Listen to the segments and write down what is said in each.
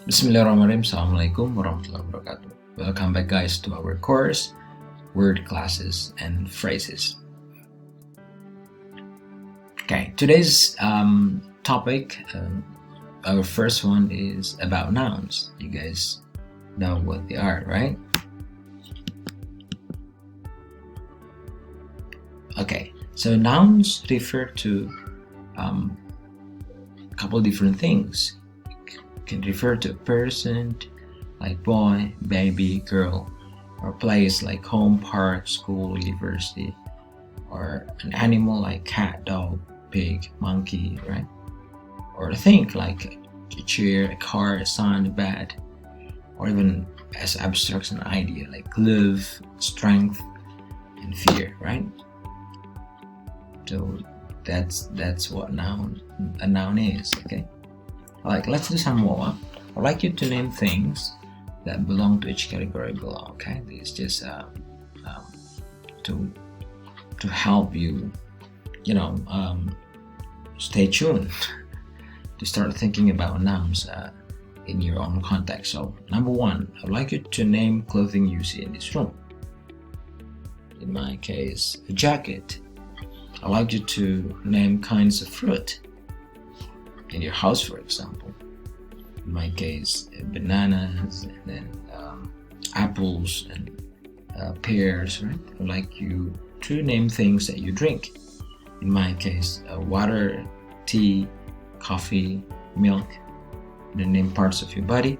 Bismillahirrahmanirrahim. Assalamualaikum warahmatullahi wabarakatuh. Welcome back, guys, to our course, Word Classes and Phrases. Okay, today's topic, our first one is about nouns. You guys know what they are, right? Okay, so nouns refer to a couple different things. Can refer to a person like boy, baby, girl, or place like home, park, school, university, or an animal like cat, dog, pig, monkey, right? Or a thing like a chair, a car, a sun, a bed, or even as abstract an idea like love, strength, and fear, right? So that's what a noun is, okay? Like, let's do some more. I'd like you to name things that belong to each category below. Okay, this is just to help you, stay tuned to start thinking about nouns in your own context. So, number one, I'd like you to name clothing you see in this room. In my case, a jacket. I'd like you to name kinds of fruit in your house, for example. In my case, bananas, and then apples and pears, right? I'd like you to name things that you drink. In my case, water, tea, coffee, milk. And then name parts of your body,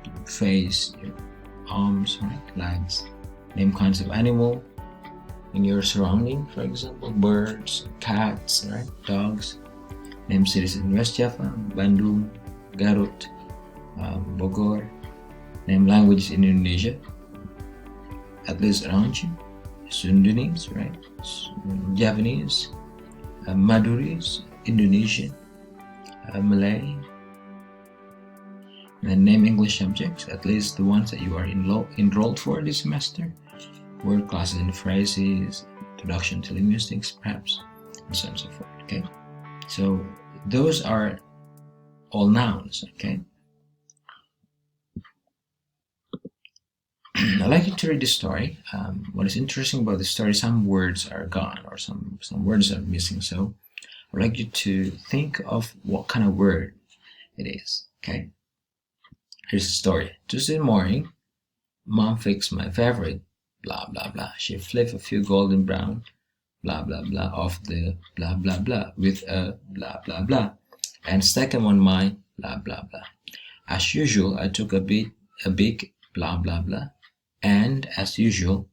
your face, your arms, right? Legs. Name kinds of animal in your surrounding, for example, birds, cats, right? Dogs. Name cities in West Java, Bandung, Garut, Bogor. Name languages in Indonesia, at least around you. Sundanese, right? Javanese, Madurese, Indonesian, Malay. And name English subjects, at least the ones that you are enrolled for this semester. Word classes and phrases, introduction to linguistics, perhaps, and so on and so forth. Okay. So those are all nouns, okay? I'd like you to read the story. What is interesting about the story, some words are gone or some words are missing. So I'd like you to think of what kind of word it is, okay? Here's the story. Tuesday morning, Mom fixed my favorite, blah, blah, blah. She flipped a few golden brown blah blah blah of the blah blah blah with a blah blah blah and stack them on my blah blah blah. As usual, I took a big blah blah blah, and as usual,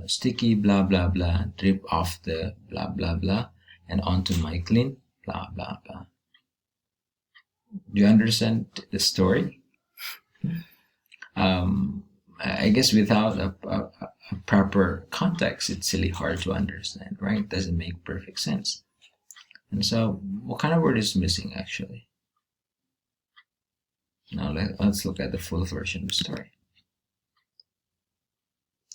sticky blah blah blah drip off the blah blah blah and onto my clean blah blah blah. Do you understand the story? I guess without a proper context, it's really hard to understand, right? It doesn't make perfect sense. And so, what kind of word is missing actually? Now let's look at the full version of the story.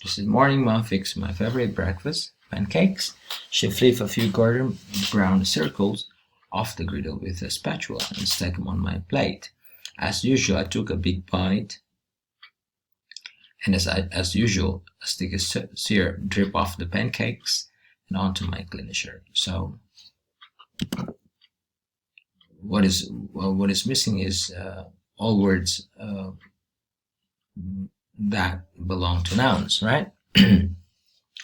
This morning, Mom fixed my favorite breakfast, pancakes. She flipped a few golden brown circles off the griddle with a spatula and stacked them on my plate. As usual, I took a big bite, and as usual, a sticky syrup drip off the pancakes and onto my clean shirt. So, what is missing is all words that belong to nouns, right?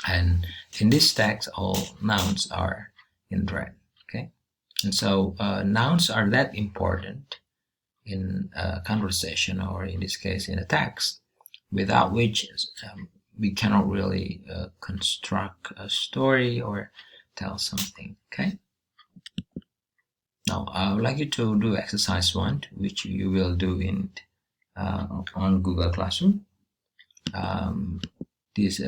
And in this text, all nouns are in red. Okay, and so nouns are that important in a conversation, or in this case, in a text, without which we cannot really construct a story or tell something, okay? Now, I would like you to do exercise 1, which you will do on Google Classroom. This is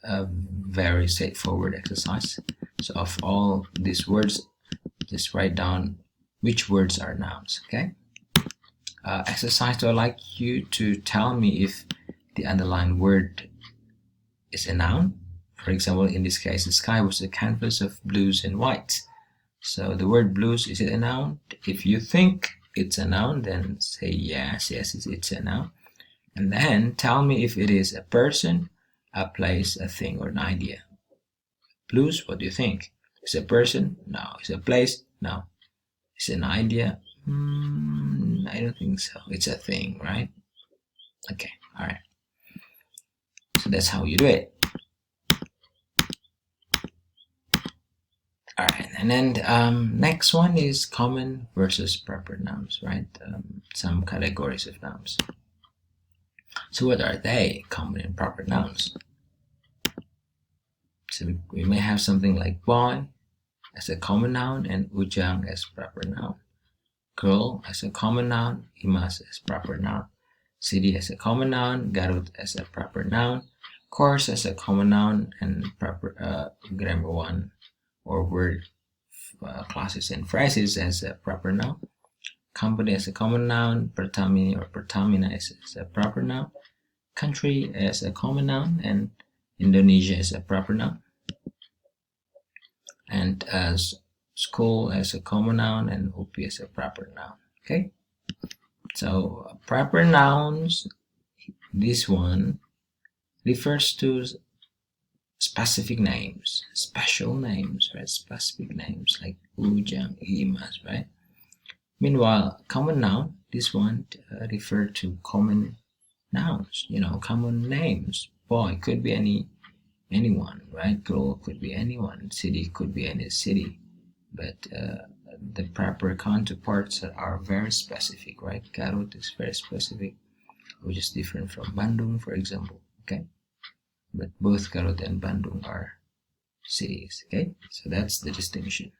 a very straightforward exercise. So of all these words, just write down which words are nouns, okay? Exercise 2, I'd like you to tell me if the underlined word is a noun. For example, in this case, the sky was a canvas of blues and whites. So the word blues, is it a noun? If you think it's a noun, then say yes, it's a noun. And then tell me if it is a person, a place, a thing, or an idea. Blues, what do you think? Is it a person? No. Is it a place? No. Is it an idea? I don't think so. It's a thing, right? Okay, all right. So that's how you do it. All right, and then next one is common versus proper nouns, right? Some categories of nouns. So what are they? Common and proper nouns. So we may have something like boy as a common noun and ujang as proper noun. Girl as a common noun, imas as proper noun. City as a common noun, Garut as a proper noun. Course as a common noun and proper grammar one or word classes and phrases as a proper noun. Company as a common noun, pertamini or pertamina as a proper noun. Country as a common noun and Indonesia as a proper noun. And as school as a common noun and UP as a proper noun. Okay, so proper nouns, this one refers to specific names, special names, right? Specific names like ujang, imas, right? Meanwhile, common noun, this one refer to common nouns, common names. Boy could be anyone, right? Girl could be anyone. City could be any city. But the proper counterparts are very specific, right? Garut is very specific, which is different from Bandung, for example. Okay, but both Garut and Bandung are cities. Okay, so that's the distinction.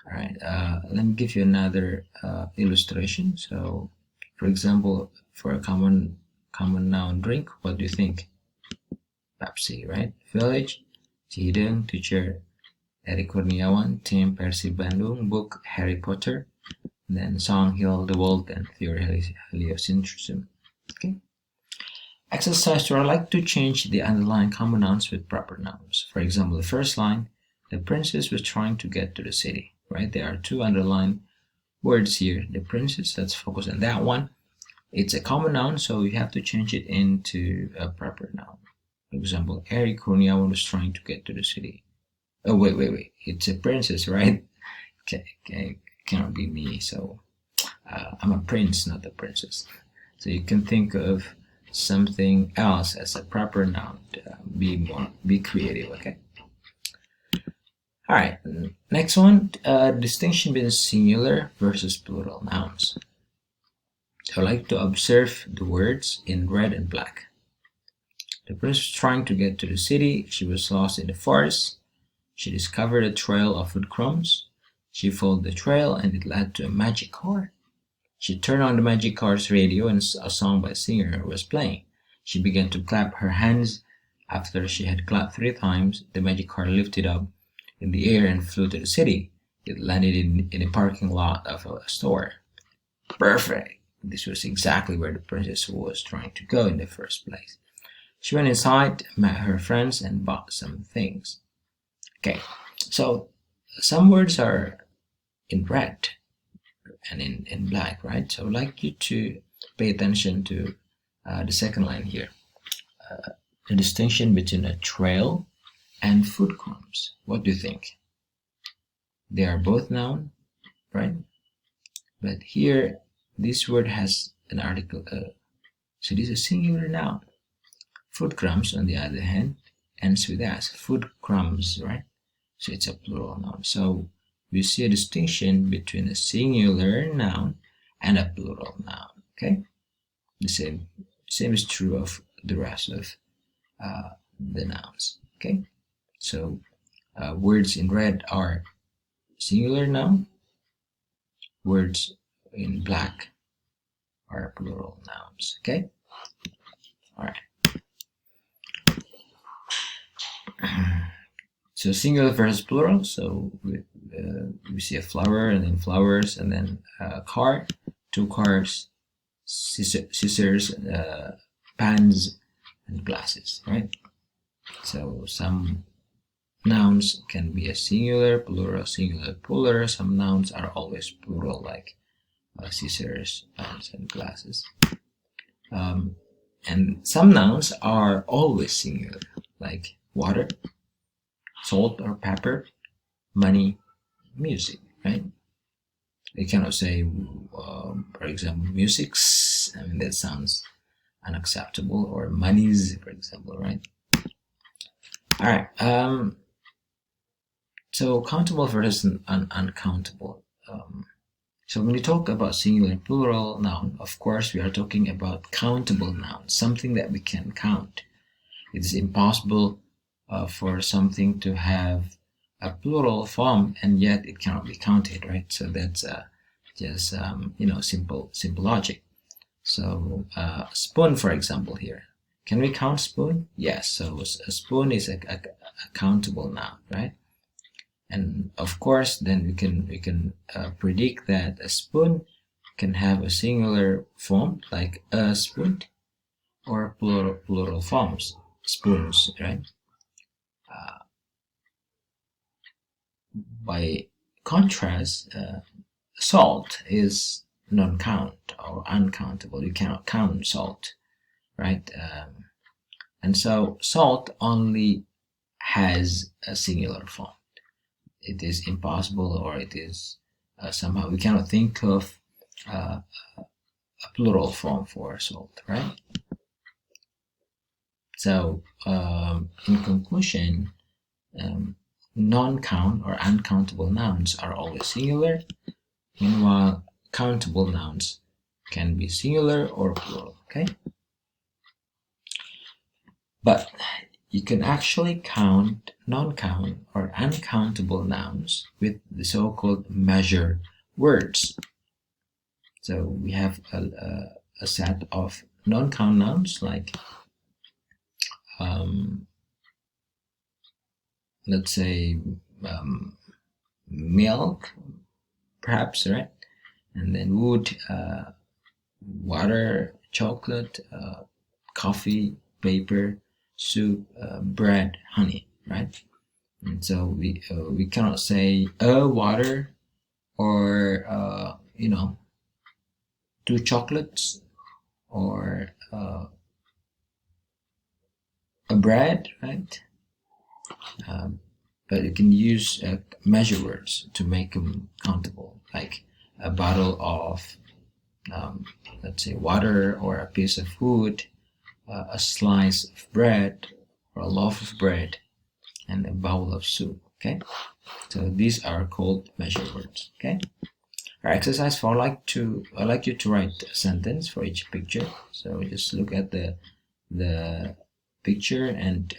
All right, let me give you another illustration. So, for example, for a common noun drink, what do you think? Pepsi, right? Village, Cihideng, teacher Eri Kurniawan, Tim Persib Bandung, book Harry Potter, then song Heal the World and theory heliocentrism. Okay. Exercise 2. I like to change the underlying common nouns with proper nouns. For example, the first line, the princess was trying to get to the city, right? There are two underlined words here. The princess, let's focus on that one. It's a common noun, so you have to change it into a proper noun. For example, Eri Kurniawan was trying to get to the city. Oh, wait. It's a princess, right? Okay. Cannot be me. So I'm a prince, not a princess. So you can think of something else as a proper noun to be creative, okay? All right, next one, distinction between singular versus plural nouns. I like to observe the words in red and black. The princess was trying to get to the city. She was lost in the forest. She discovered a trail of food crumbs. She followed the trail and it led to a magic car. She turned on the magic car's radio and a song by a singer was playing. She began to clap her hands. After she had clapped 3 times, the magic car lifted up in the air and flew to the city. It landed in a parking lot of a store. Perfect! This was exactly where the princess was trying to go in the first place. She went inside, met her friends, and bought some things. Okay, so some words are in red and in black, right? So I'd like you to pay attention to the second line here. The distinction between a trail and food crumbs. What do you think? They are both noun, right? But here, this word has an article, so this is a singular noun. Food crumbs, on the other hand, ends with s. Food crumbs, right? So it's a plural noun. So we see a distinction between a singular noun and a plural noun. Okay, the same is true of the rest of the nouns. Okay, so words in red are singular noun. Words in black are plural nouns. Okay, all right. So singular versus plural. So we see a flower and then flowers and then a car, 2 cars, scissors, pans, and glasses. Right. So some nouns can be a singular, plural, singular, plural. Some nouns are always plural, like scissors, pens, and glasses. And some nouns are always singular, like water, salt or pepper, money, music, right? You cannot say, for example, musics. I mean, that sounds unacceptable. Or monies, for example, right? All right. So countable versus uncountable. So when we talk about singular and plural noun, of course, we are talking about countable nouns, something that we can count. It is impossible for something to have a plural form and yet it cannot be counted, right? So that's just simple logic. So spoon, for example, here. Can we count spoon? Yes. So a spoon is a countable noun, right? And of course, then we can predict that a spoon can have a singular form like a spoon, or plural forms, spoons, right? By contrast, salt is non-count or uncountable. You cannot count salt, right? And so salt only has a singular form. It is impossible, or it is somehow we cannot think of a plural form for salt, right? So in conclusion, non-count or uncountable nouns are always singular. Meanwhile, countable nouns can be singular or plural, okay? But you can actually count non-count or uncountable nouns with the so-called measure words. So we have a set of non-count nouns like let's say milk, perhaps, right? And then wood, water, chocolate, coffee, paper, soup, bread, honey, right? And so we cannot say water or 2 chocolates or a bread, right? But you can use measure words to make them countable, like a bottle of let's say water, or a piece of food, a slice of bread, or a loaf of bread, and a bowl of soup. Okay, so these are called measure words. Okay, our exercise for I'd like you to write a sentence for each picture. So just look at the picture and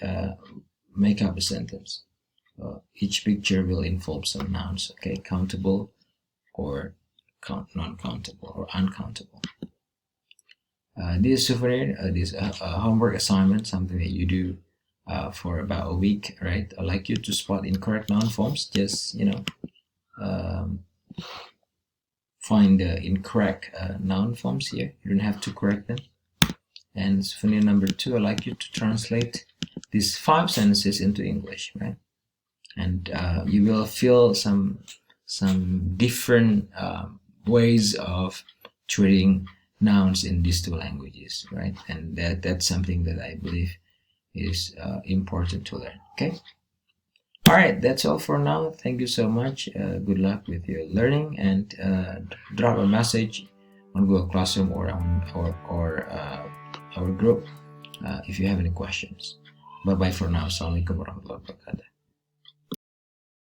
make up a sentence. Each picture will involve some nouns. Okay, countable or non-countable or uncountable. This souvenir, this homework assignment, something that you do for about a week, right? I'd like you to spot incorrect noun forms. Just find the incorrect noun forms here. You don't have to correct them. And souvenir number 2, I'd like you to translate these 5 sentences into English, right? And you will feel some different ways of treating nouns in these 2 languages, right? And that's something that I believe is important to learn. Okay. All right, that's all for now. Thank you so much. Good luck with your learning, and drop a message on Google Classroom or our group if you have any questions. Bye bye for now. Assalamualaikum warahmatullahi wabarakatuh.